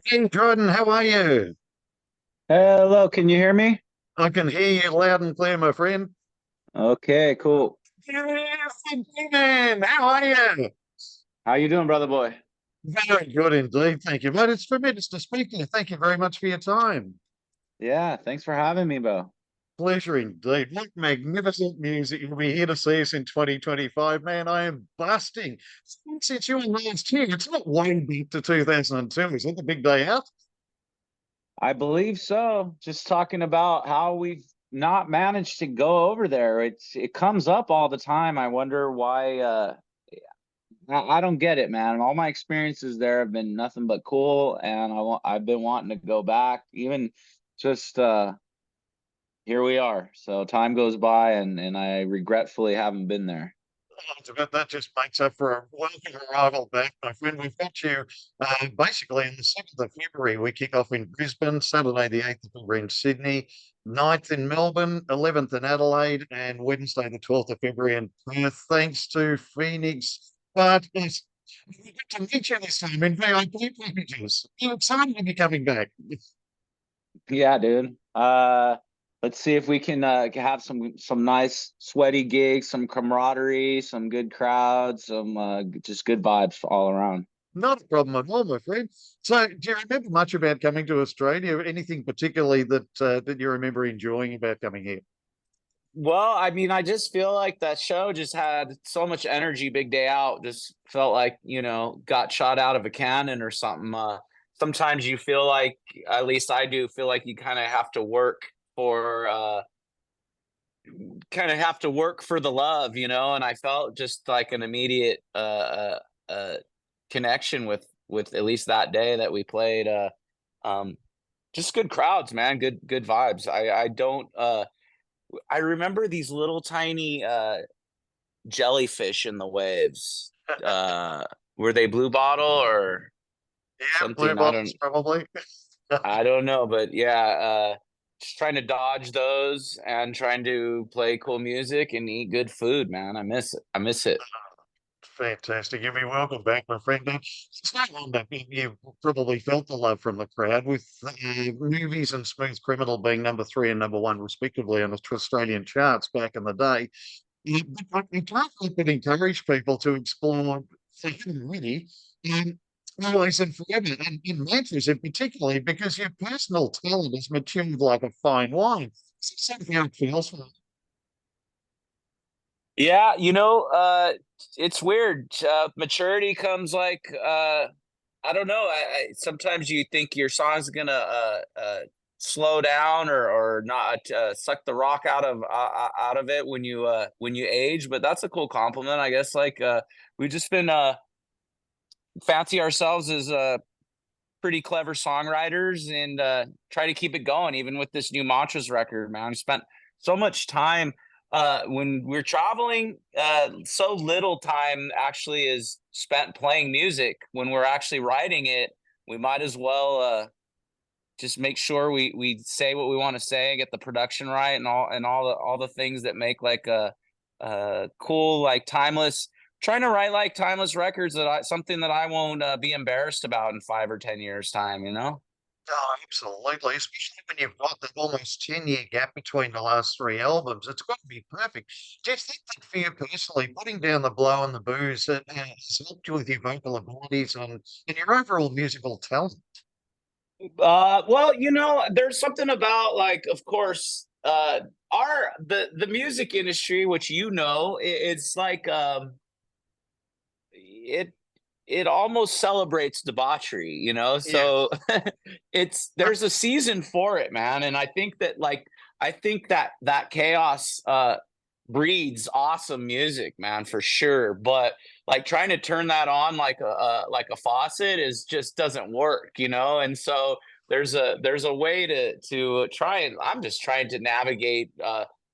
Hey, Dryden, how are you? Hello, can you hear me? I can hear you loud and clear, my friend. Okay, cool. Yes, man. How are you? How you doing, brother boy? Very good indeed. Thank you, mate. It's tremendous to speak to you. Thank you very much for your time. Yeah, thanks for having me, Bo. Pleasure indeed. What magnificent music you'll be here to see us in 2025, man. I am busting. Since you were last here, it's not way back to 2002. Is it the big day out? I believe so. Just talking about how we've not managed to go over there. It comes up all the time. I wonder why I don't get it, man. All my experiences there have been nothing but cool, and I've been wanting to go back. Even just here we are. So time goes by and I regretfully haven't been there. But that just makes up for a welcome arrival back, my friend. We've got you basically on the 7th of February. We kick off in Brisbane, Saturday, the 8th of February in Sydney, 9th in Melbourne, 11th in Adelaide, and Wednesday, the 12th of February in Perth, thanks to Phoenix. But yes, we get to meet you this time in VIP packages. You're excited to be coming back. Yeah, dude. Let's see if we can have some nice sweaty gigs, some camaraderie, some good crowds, some just good vibes all around. Not a problem at all, my friend. So, do you remember much about coming to Australia? Anything particularly that you remember enjoying about coming here? Well, I mean, I just feel like that show just had so much energy. Big Day Out just felt like, got shot out of a cannon or something. Sometimes you feel like, at least I do, feel like you kind of have to work for the love, and I felt just like an immediate connection with at least that day that we played. Um, just good crowds, man. Good vibes. I don't. I remember these little tiny jellyfish in the waves. Were they blue bottle or Yeah, blue something? bottles probably. I don't know, but yeah, just trying to dodge those and trying to play cool music and eat good food, man. I miss it. I miss it. Fantastic. You'll be welcome back, my friend. Now, it's no wonder you probably felt the love from the crowd with movies and Smooth Criminal being number three and number one, respectively, on the Australian charts back in the day. But I can't help but encourage people to explore theatre, really, um, always and forever, and in mantras in particularly, because your personal talent is matured like a fine wine. It's something how it feels for Yeah, it's weird. Maturity comes like I don't know. Sometimes you think your song's gonna slow down or not suck the rock out of it when you age, but that's a cool compliment, I guess. Like we've just been fancy ourselves as pretty clever songwriters and try to keep it going, even with this new Mantras record, man. I spent so much time when we're traveling, so little time actually is spent playing music. When we're actually writing it, we might as well just make sure we say what we want to say, get the production right, and all the things that make like a cool, like timeless. Trying to write like timeless records that something that I won't be embarrassed about in 5 or 10 years time. Oh, absolutely, especially when you've got that almost 10-year gap between the last three albums. It's got to be perfect. Do you think that for you personally, putting down the blow and the booze has helped you with your vocal abilities and your overall musical talent? Well, there's something about like, of course, the music industry, which it's like it it almost celebrates debauchery, Yes. so it's there's a season for it, man. And I think that chaos breeds awesome music, man, for sure. But like trying to turn that on like a faucet is just doesn't work, and so there's a way to try, and I'm just trying to navigate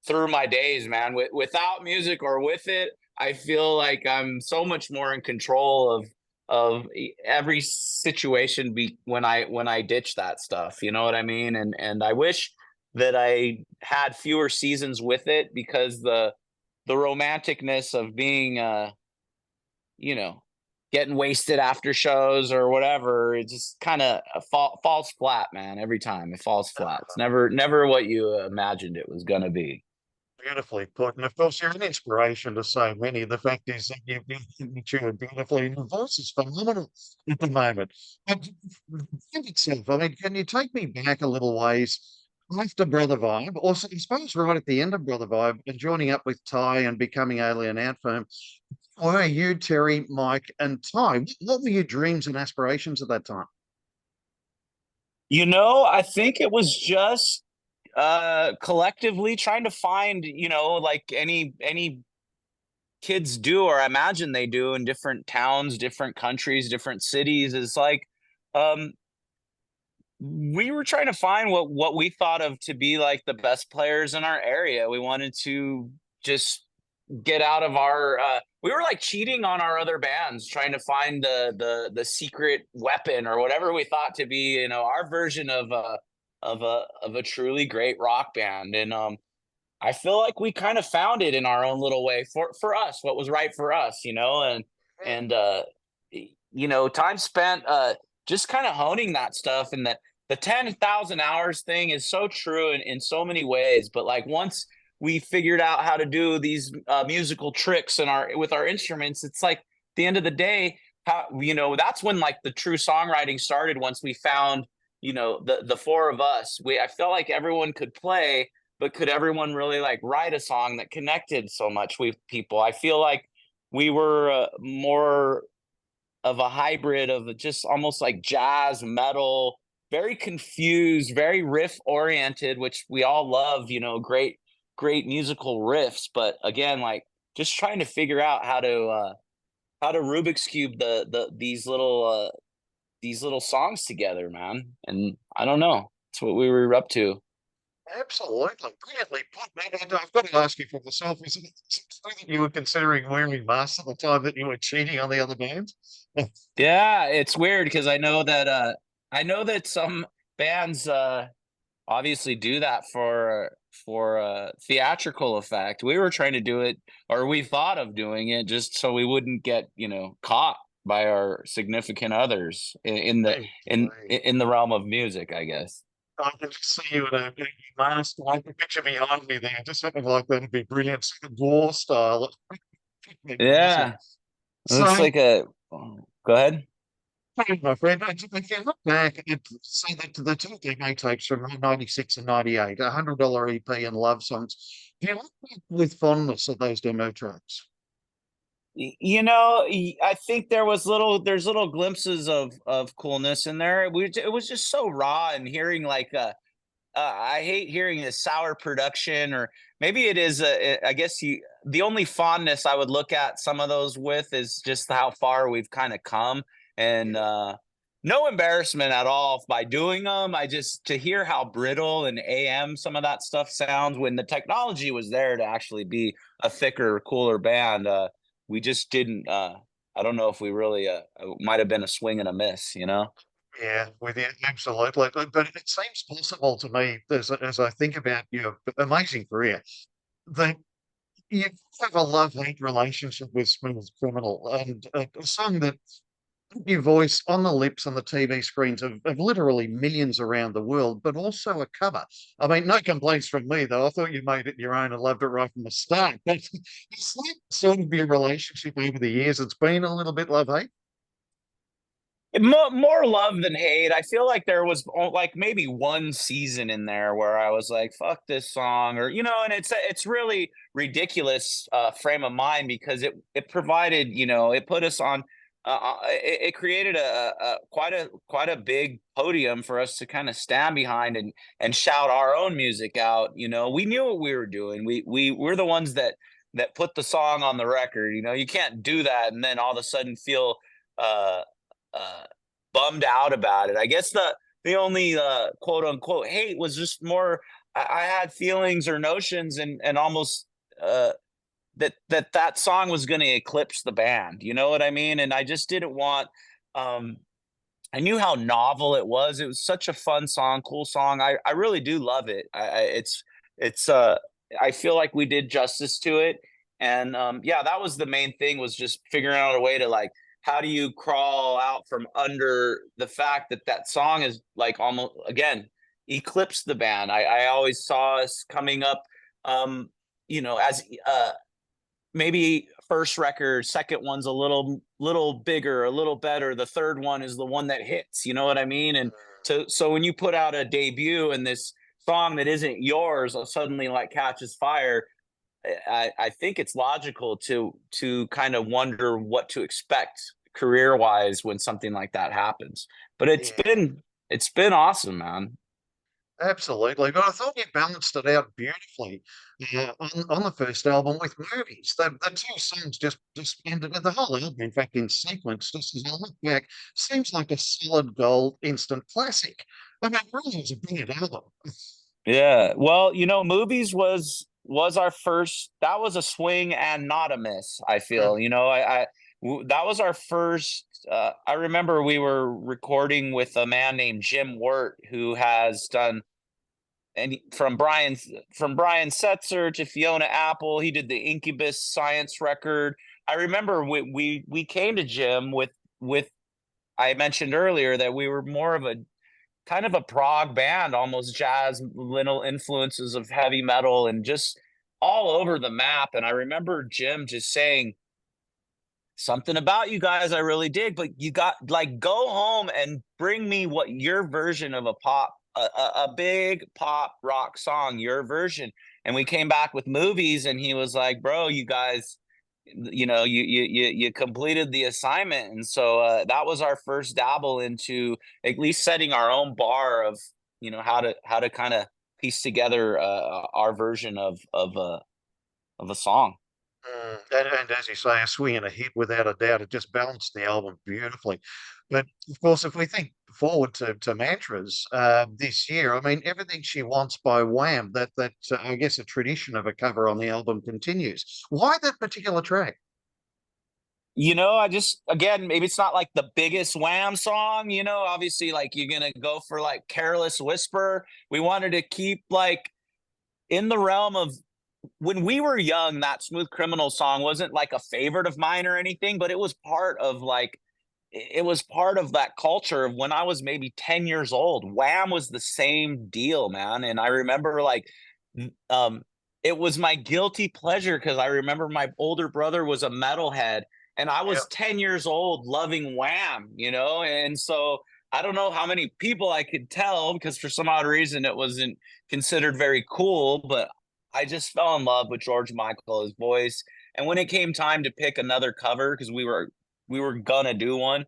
through my days, man, without music or with it. I feel like I'm so much more in control of every situation when I ditch that stuff. You know what I mean? And I wish that I had fewer seasons with it, because the romanticness of being you know getting wasted after shows or whatever. It just kind of falls flat, man. Every time it falls flat. It's never what you imagined it was gonna be. Beautifully put, and of course, you're an inspiration to so many. The fact is that you've matured beautifully, and your voice is phenomenal at the moment. But in itself, I mean, can you take me back a little ways after Brother Vibe, or I suppose right at the end of Brother Vibe, and joining up with Ty and becoming Alien Ant Firm? Were you, Terry, Mike, and Ty? What were your dreams and aspirations at that time? I think it was just collectively trying to find, like any kids do, or I imagine they do in different towns, different countries, different cities, is like um we were trying to find what we thought of to be like the best players in our area. We wanted to just get out of our we were like cheating on our other bands, trying to find the secret weapon or whatever we thought to be, our version of a truly great rock band. And I feel like we kind of found it in our own little way for us, what was right for us, and time spent just kind of honing that stuff. And that the 10,000 hours thing is so true in so many ways. But like once we figured out how to do these musical tricks with our instruments, it's like at the end of the day, how that's when like the true songwriting started. Once we found the four of us, I felt like everyone could play, but could everyone really like write a song that connected so much with people? I feel like we were more of a hybrid of just almost like jazz, metal, very confused, very riff oriented, which we all love, great musical riffs. But again, like just trying to figure out how to Rubik's cube these little songs together, man. And I don't know. That's what we were up to. Absolutely, brilliantly put, man. And I've got to ask you for myself, is it something that you were considering wearing masks at the time that you were cheating on the other bands? Yeah, it's weird because I know that some bands obviously do that for theatrical effect. We were trying to do it, or we thought of doing it, just so we wouldn't get caught by our significant others in the realm of music, I guess. I can just see you in a mask. I can picture behind me there. Just something like that would be brilliant. Sort of war style. It'd be awesome. Yeah, it looks So, like a. Go ahead. hey, my friend, if you look back at say that the two demo tapes from 96 and 98, $100 EP and love songs, do you look back with fondness at those demo tracks? I think there's little glimpses of coolness in there. It was just so raw, and hearing like I hate hearing a sour production, or maybe it is. I guess the only fondness I would look at some of those with is just how far we've kind of come, and no embarrassment at all by doing them. I just to hear how brittle and AM some of that stuff sounds when the technology was there to actually be a thicker, cooler band. We just didn't. I don't know if we really. Might have been a swing and a miss. Yeah, with you, absolutely. But it seems possible to me as I think about your amazing career that you have a love-hate relationship with Smooth Criminal, and a song that you voice on the lips on the TV screens of literally millions around the world, but also a cover. I mean, no complaints from me, though. I thought you made it your own and loved it right from the start. But it's that sort of your relationship over the years. It's been a little bit love-hate. More love than hate. I feel like there was like maybe one season in there where I was like, "Fuck this song," or and it's really ridiculous frame of mind because it provided it put us on. It created a quite a big podium for us to kind of stand behind and shout our own music out. We knew what we were doing. We're the ones that put the song on the record. You can't do that and then all of a sudden feel uh uh, bummed out about it. I guess the only quote unquote hate was just more. I had feelings or notions and almost uh, that song was going to eclipse the band. You know what I mean? And I just didn't want. Um, I knew how novel it was. It was such a fun song, cool song. I really do love it. It's I feel like we did justice to it. And yeah, that was the main thing was just figuring out a way to like how do you crawl out from under the fact that that song is like almost again eclipsed the band. I always saw us coming up, um, as maybe first record, second one's a little bigger, a little better. The third one is the one that hits. You know what I mean? And so when you put out a debut and this song that isn't yours suddenly like catches fire, I think it's logical to kind of wonder what to expect career wise when something like that happens. But Yeah. it's been awesome, man. Absolutely, but I thought you balanced it out beautifully on the first album with movies. The two songs just ended the whole album, in fact, in sequence. Just as I look back, seems like a solid gold instant classic. I mean, really, it's a brilliant album. Yeah. Well, movies was our first. That was a swing and not a miss. I feel. That was our first. I remember we were recording with a man named Jim Wirt who has done and from Brian Setzer to Fiona Apple. He did the Incubus Science record. I remember we came to Jim with I mentioned earlier that we were more of a kind of a prog band, almost jazz, little influences of heavy metal, and just all over the map. And I remember Jim just saying something about you guys I really dig, but you got like go home and bring me what your version of a big pop rock song, your version. And we came back with movies, and he was like, "Bro, you guys, you completed the assignment." And so that was our first dabble into at least setting our own bar of how to kind of piece together our version of a song. And as you say, a swing and a hit without a doubt. It just balanced the album beautifully. But of course, if we think forward to mantras this year, I mean, "Everything She Wants" by Wham. That I guess a tradition of a cover on the album continues. Why that particular track? I just again, maybe it's not like the biggest Wham song, obviously like you're gonna go for like Careless Whisper. We wanted to keep like in the realm of when we were young. That Smooth Criminal song wasn't like a favorite of mine or anything, but it was part of like it was part of that culture of when I was maybe 10 years old. Wham was the same deal, man. And I remember like um it was my guilty pleasure because I remember my older brother was a metalhead and I Yeah. was 10 years old loving Wham, and so I don't know how many people I could tell because for some odd reason it wasn't considered very cool, but I just fell in love with George Michael, his voice. And when it came time to pick another cover, because we were gonna do one,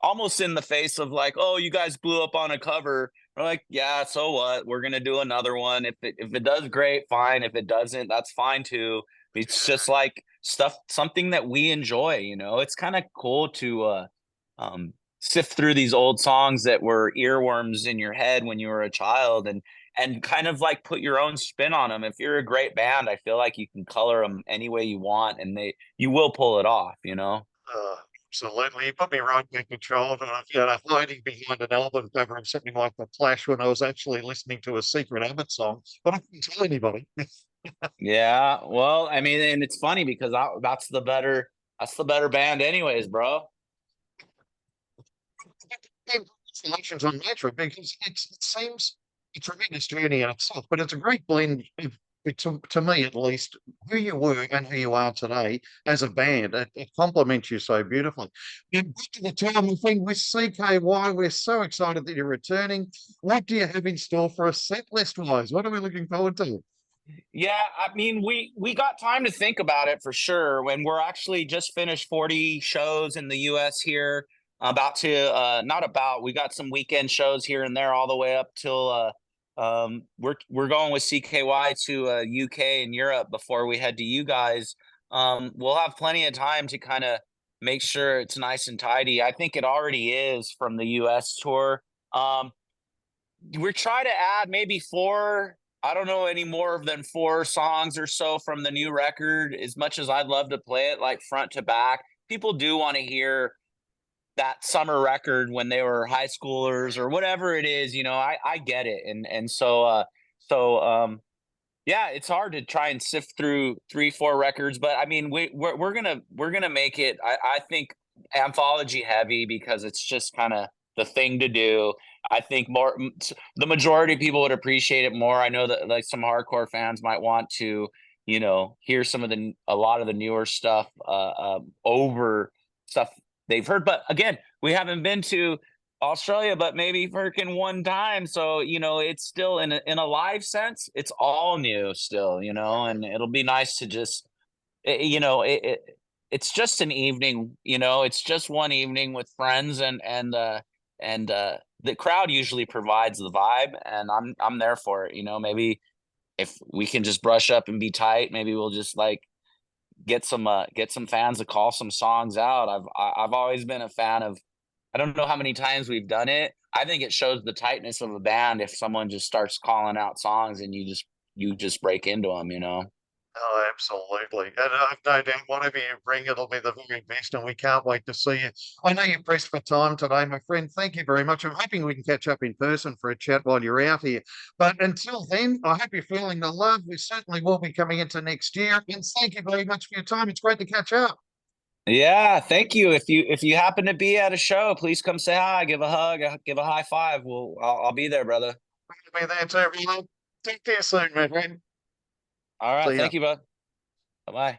almost in the face of like, oh, you guys blew up on a cover. We're like, yeah, so what? We're gonna do another one. If it does, great, fine. If it doesn't, that's fine too. It's just like something that we enjoy. It's kind of cool to sift through these old songs that were earworms in your head when you were a child, and kind of like put your own spin on them. If you're a great band, I feel like you can color them any way you want, and you will pull it off. Uh, Absolutely. You put me right back in childhood. Hiding behind an album cover and something like The Clash when I was actually listening to a secret Abbott song, but I couldn't tell anybody. Yeah, well, I mean, and it's funny because that's the better band, anyways, bro. Congratulations on Nitro because it seems a tremendous journey in itself, but it's a great blend to me at least, who you were and who you are today as a band. It complements you so beautifully. And back to the time thing with CKY, we're so excited that you're returning. What do you have in store for us set list wise? What are we looking forward to? Yeah, I mean, we got time to think about it for sure. When we're actually just finished 40 shows in the US here, about to not about, we got some weekend shows here and there all the way up till we're going with CKY to UK and Europe before we head to you guys. We'll have plenty of time to kind of make sure it's nice and tidy. I think it already is from the US tour. Um, we're trying to add maybe four. I don't know any more than four songs or so from the new record. As much as I'd love to play it like front to back, people do want to hear that summer record when they were high schoolers or whatever it is. I get it, and so yeah, it's hard to try and sift through 3 4 records, but I mean we're gonna make it. I think anthology heavy because it's just kind of the thing to do. I think the majority of people would appreciate it more. I know that like some hardcore fans might want to, hear some of a lot of the newer stuff over stuff they've heard. But again, we haven't been to Australia, but maybe freaking one time. So, it's still in a live sense, it's all new still, and it'll be nice to just it's just an evening, it's just one evening with friends and the crowd usually provides the vibe and I'm there for it, maybe if we can just brush up and be tight, maybe we'll just like get some fans to call some songs out. I've always been a fan of I don't know how many times we've done it. I think it shows the tightness of a band if someone just starts calling out songs and you just break into them. Oh, absolutely. And I've no doubt whatever you bring, it'll be the very best, and we can't wait to see you. I know you're pressed for time today, my friend. Thank you very much. I'm hoping we can catch up in person for a chat while you're out here. But until then, I hope you're feeling the love. We certainly will be coming into next year. And thank you very much for your time. It's great to catch up. Yeah, thank you. If you happen to be at a show, please come say hi, give a hug, give a high five. I'll be there, brother. We'll be there too, everyone. Take care soon, my friend. All right, See ya. thank you, bud. Bye bye.